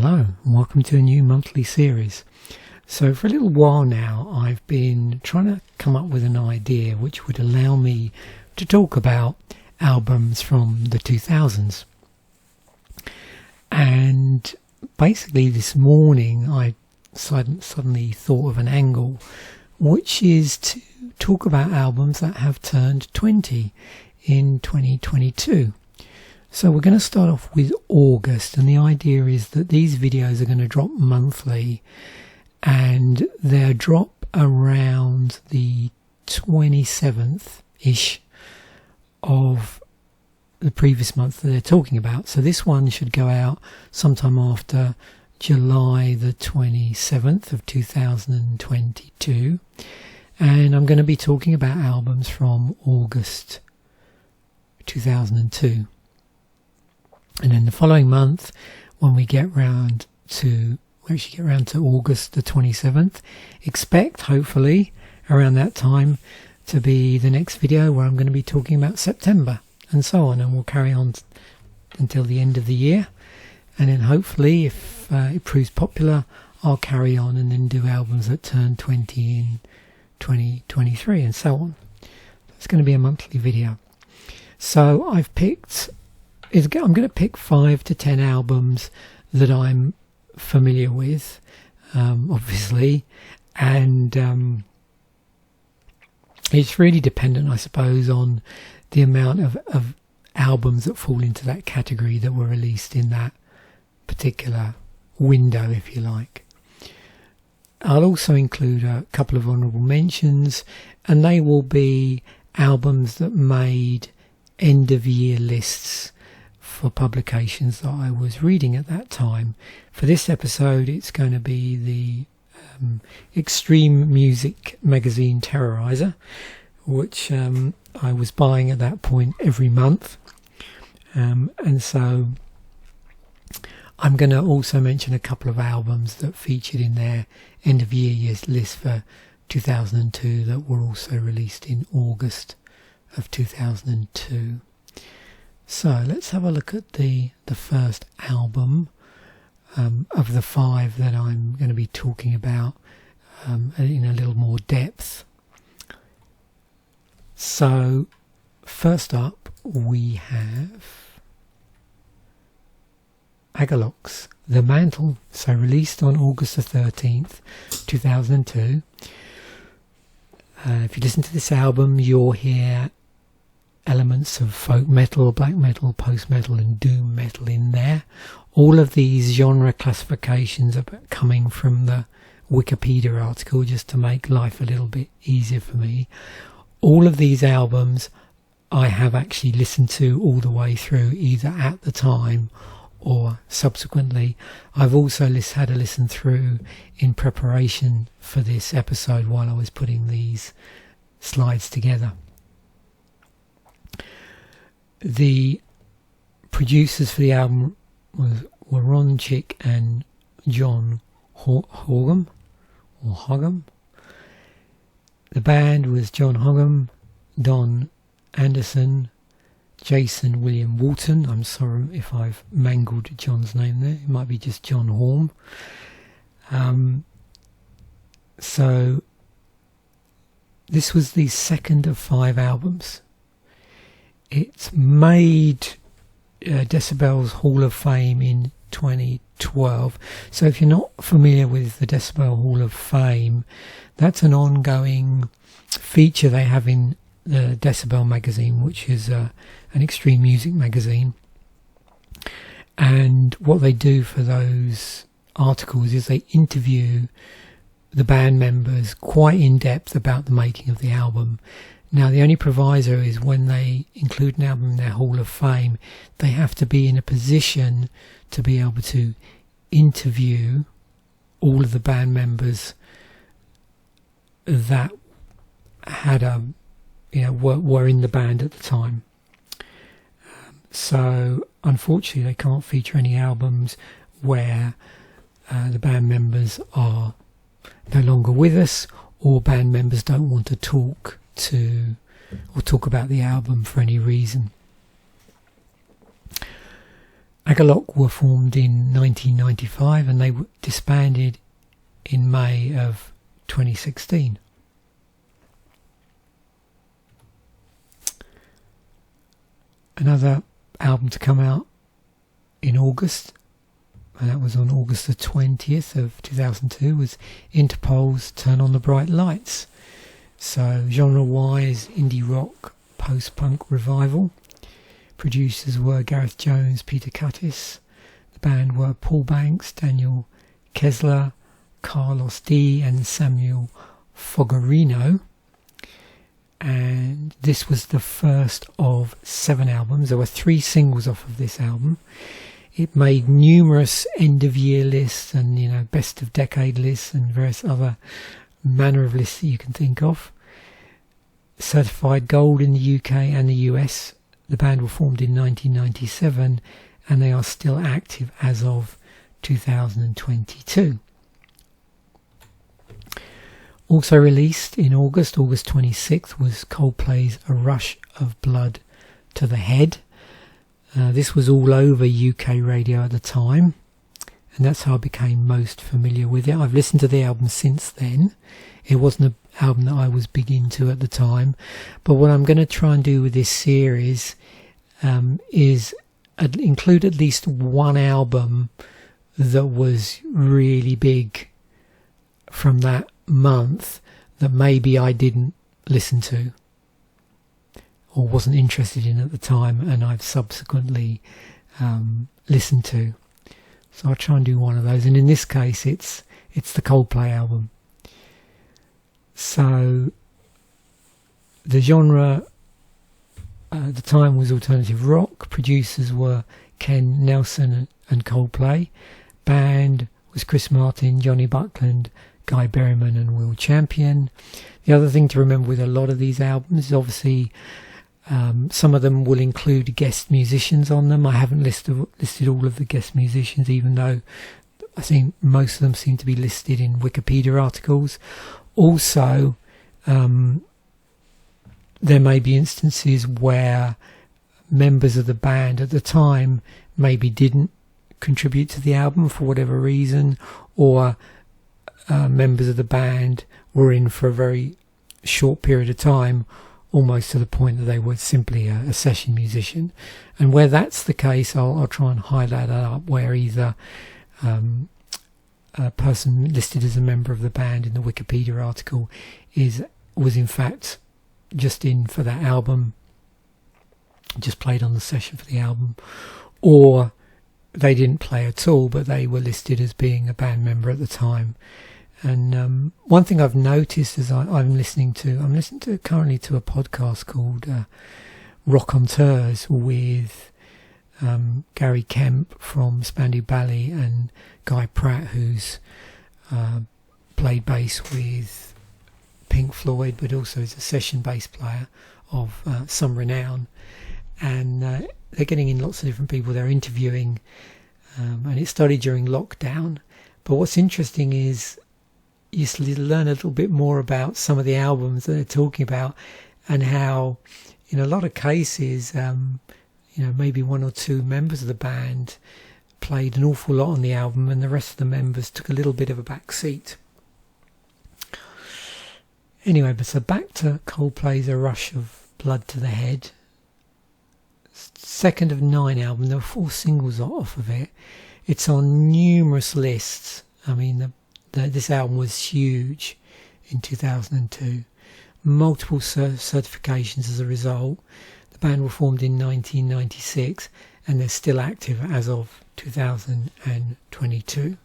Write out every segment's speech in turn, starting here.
Hello and welcome to a new monthly series. So for a little while now I've been trying to come up with an idea which would allow me to talk about albums from the 2000s. And basically this morning I suddenly thought of an angle, which is to talk about albums that have turned 20 in 2022. So we're going to start off with August, and the idea is that these videos are going to drop monthly, and they'll drop around the 27th-ish of the previous month that they're talking about. So this one should go out sometime after July the 27th of 2022, and I'm going to be talking about albums from August 2002. And then the following month, when we get round to August the 27th, expect hopefully around that time to be the next video where I'm going to be talking about September and so on, and we'll carry on until the end of the year. And then hopefully, if it proves popular, I'll carry on and then do albums that turn 20 in 2023 and so on. It's going to be a monthly video. So I'm going to pick 5 to 10 albums that I'm familiar with, obviously, and it's really dependent, I suppose, on the amount of albums that fall into that category that were released in that particular window, if you like. I'll also include a couple of honourable mentions, and they will be albums that made end-of-year lists for publications that I was reading at that time. For this episode, it's going to be the extreme music magazine Terrorizer, which I was buying at that point every month. And so I'm going to also mention a couple of albums that featured in their end-of-year list for 2002 that were also released in August of 2002. So let's have a look at the first album of the 5 that I'm going to be talking about in a little more depth. So first up we have Agalloch's The Mantle, so released on August the 13th, 2002. If you listen to this album, you'll hear elements of folk metal, black metal, post metal and doom metal in there. All of these genre classifications are coming from the Wikipedia article, just to make life a little bit easier for me. All of these albums I have actually listened to all the way through, either at the time or subsequently. I've also had a listen through in preparation for this episode while I was putting these slides together. The producers for the album were Ron Chick and John Hogham. The band was John Hogham, Don Anderson, Jason William Walton. I'm sorry if I've mangled John's name there. It might be just John Horn. So this was the second of 5 albums. It's made Decibel's Hall of Fame in 2012. So if you're not familiar with the Decibel Hall of Fame, that's an ongoing feature they have in the Decibel magazine, which is an extreme music magazine. And what they do for those articles is they interview the band members quite in depth about the making of the album. Now, the only proviso is when they include an album in their Hall of Fame, they have to be in a position to be able to interview all of the band members that had were in the band at the time. So, unfortunately, they can't feature any albums where the band members are no longer with us, or band members don't want to talk about the album for any reason. Agalloch were formed in 1995 and they were disbanded in May of 2016. Another album to come out in August, and that was on August the 20th of 2002, was Interpol's Turn on the Bright Lights. So genre-wise, indie rock, post-punk revival. Producers were Gareth Jones, Peter Cuttis. The band were Paul Banks, Daniel Kessler, Carlos D and Samuel Fogarino. And this was the first of 7 albums. There were 3 singles off of this album. It made numerous end-of-year lists and, best of decade lists and various other manner of lists that you can think of. Certified gold in the UK and the US. The band were formed in 1997 and they are still active as of 2022. Also released in August 26th, was Coldplay's A Rush of Blood to the Head. This was all over UK radio at the time, and that's how I became most familiar with it. I've listened to the album since then. It wasn't an album that I was big into at the time, but what I'm going to try and do with this series is include at least one album that was really big from that month that maybe I didn't listen to or wasn't interested in at the time and I've subsequently listened to. So I'll try and do one of those, and in this case it's the Coldplay album. So the genre at the time was alternative rock. Producers were Ken Nelson and Coldplay. Band was Chris Martin, Johnny Buckland, Guy Berryman and Will Champion. The other thing to remember with a lot of these albums is obviously some of them will include guest musicians on them. I haven't listed all of the guest musicians, even though I think most of them seem to be listed in Wikipedia articles. Also, there may be instances where members of the band at the time maybe didn't contribute to the album for whatever reason, or members of the band were in for a very short period of time, almost to the point that they were simply a session musician. And where that's the case, I'll try and highlight that up, where either a person listed as a member of the band in the Wikipedia article was in fact just in for that album, just played on the session for the album, or they didn't play at all but they were listed as being a band member at the time. And one thing I've noticed as I'm listening currently to a podcast called Raconteurs with Gary Kemp from Spandau Ballet and Guy Pratt, who's played bass with Pink Floyd but also is a session bass player of some renown. And they're getting in lots of different people they're interviewing, and it started during lockdown. But what's interesting is you learn a little bit more about some of the albums that they're talking about, and how in a lot of cases maybe 1 or 2 members of the band played an awful lot on the album and the rest of the members took a little bit of a back seat. Anyway, but so back to Coldplay's A Rush of Blood to the Head. Second of 9 album. There were 4 singles off of it. It's on numerous lists. I mean, this album was huge in 2002. Multiple certifications as a result. The band were formed in 1996 and they're still active as of 2022.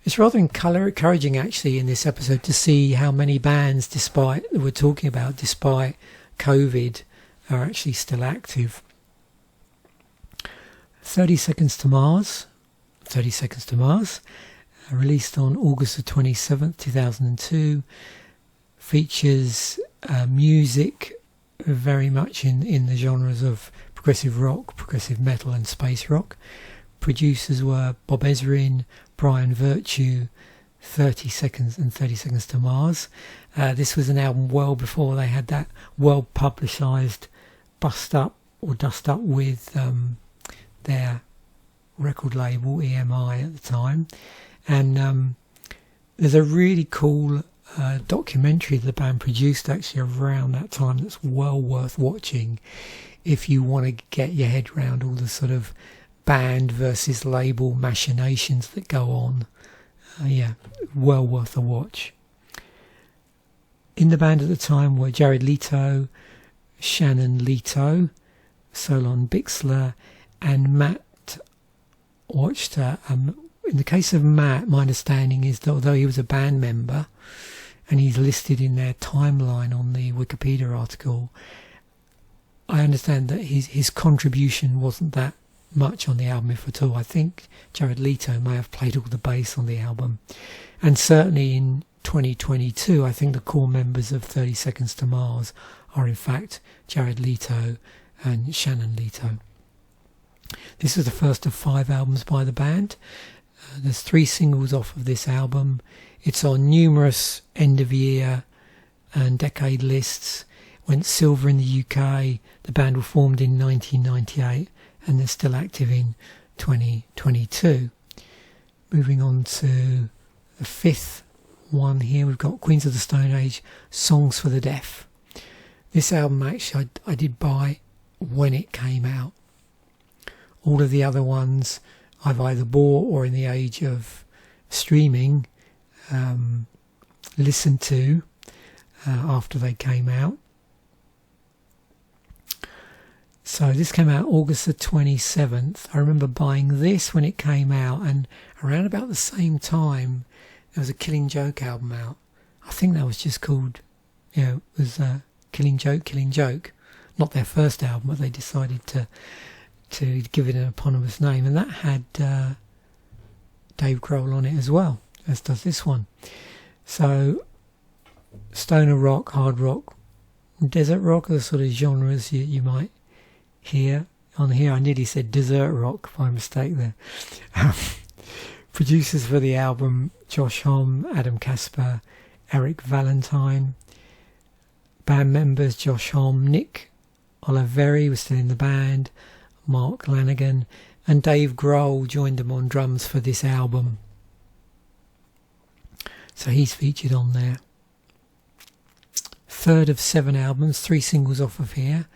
It's rather encouraging actually in this episode to see how many bands, despite COVID, are actually still active. 30 Seconds to Mars, released on August the 27th, 2002, features music very much in the genres of progressive rock, progressive metal and space rock. Producers were Bob Ezrin, Brian Virtue, 30 Seconds and 30 Seconds to Mars. This was an album well before they had that well publicised Dust Up with their record label, EMI at the time. And there's a really cool documentary the band produced actually around that time that's well worth watching if you want to get your head around all the sort of band versus label machinations that go on. Well worth a watch. In the band at the time were Jared Leto, Shannon Leto, Solon Bixler, and Matt Watchter. In the case of Matt, my understanding is that although he was a band member, and he's listed in their timeline on the Wikipedia article, I understand that his contribution wasn't that much on the album, if at all. I think Jared Leto may have played all the bass on the album. And certainly in 2022, I think the core members of 30 Seconds to Mars are in fact Jared Leto and Shannon Leto. This is the first of 5 albums by the band. There's 3 singles off of this album. It's on numerous end of year and decade lists. Went silver in the UK. The band were formed in 1998 and they're still active in 2022. Moving on to the 5th one here, we've got Queens of the Stone Age, Songs for the Deaf. This album actually I did buy when it came out. All of the other ones I've either bought or in the age of streaming listened to after they came out. So this came out August the 27th. I remember buying this when it came out, and around about the same time there was a Killing Joke album out. I think that was just called, it was Killing Joke. Not their first album, but they decided to give it an eponymous name, and that had Dave Grohl on it as well, as does this one. So stoner rock, hard rock, desert rock are the sort of genres you might hear. On here I nearly said desert rock by mistake there. Producers for the album: Josh Homme, Adam Casper, Eric Valentine. Band members: Josh Homme, Nick Oliveri was still in the band, Mark Lanigan, and Dave Grohl joined them on drums for this album. So he's featured on there. 3rd of 7 albums, 3 singles off of here.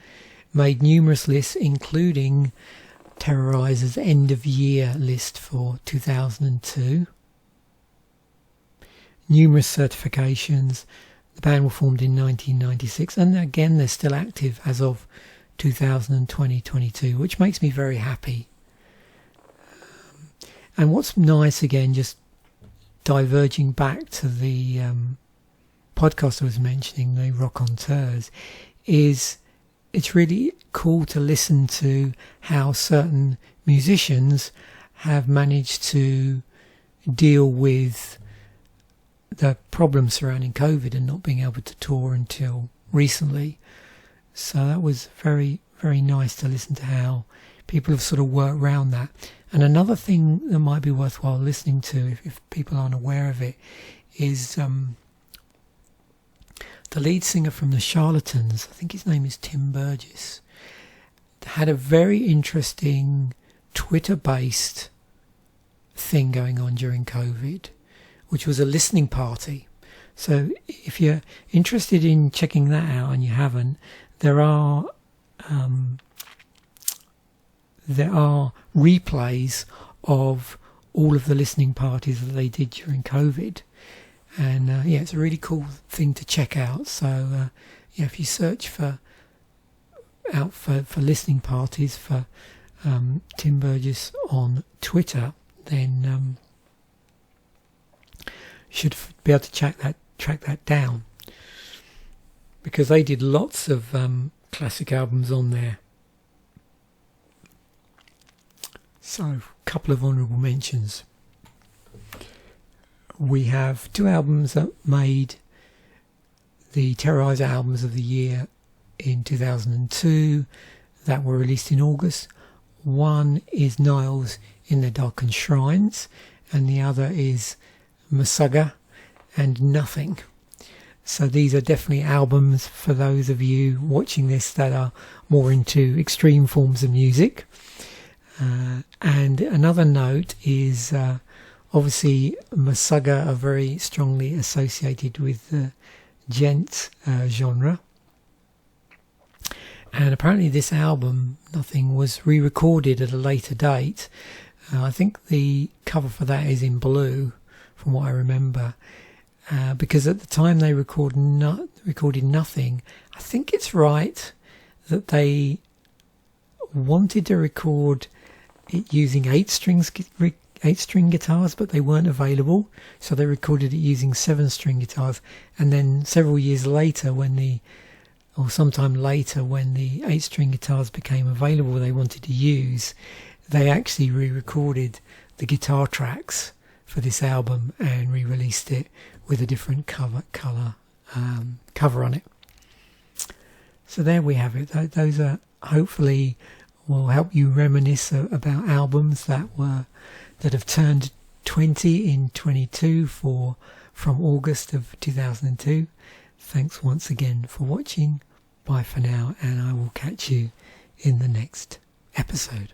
Made numerous lists, including Terrorizer's end of year list for 2002. Numerous certifications. The band were formed in 1996, and again they're still active as of 2020-22, which makes me very happy. And what's nice, again, just diverging back to the podcast I was mentioning, the Rock on Tours, is it's really cool to listen to how certain musicians have managed to deal with the problems surrounding COVID and not being able to tour until recently. So that was very, very nice to listen to how people have sort of worked around that. And another thing that might be worthwhile listening to, if people aren't aware of it, is the lead singer from the Charlatans, I think his name is Tim Burgess, had a very interesting Twitter-based thing going on during COVID, which was a listening party. So if you're interested in checking that out and you haven't, there are replays of all of the listening parties that they did during COVID. And it's a really cool thing to check out. So if you search for listening parties for Tim Burgess on Twitter, then should be able to track that down, because they did lots of classic albums on there. So a couple of honourable mentions. We have 2 albums that made the Terrorizer albums of the year in 2002 that were released in August. One is Nile's In Their Darkened Shrines, and the other is Meshuggah and Nothing. So these are definitely albums for those of you watching this that are more into extreme forms of music. And another note is obviously Meshuggah are very strongly associated with the gent genre. And apparently this album, Nothing, was re-recorded at a later date. I think the cover for that is in blue, from what I remember. Because at the time they recorded Nothing, I think it's right that they wanted to record it using 8-string guitars, but they weren't available, so they recorded it using 7-string guitars. And then several years later, sometime later, when the 8-string guitars became available, they wanted to use, they actually re-recorded the guitar tracks for this album and re-released it with a different cover on it. So there we have it. Those are hopefully will help you reminisce about albums that have turned 20 in 22 from August of 2002. Thanks once again for watching. Bye for now, and I will catch you in the next episode.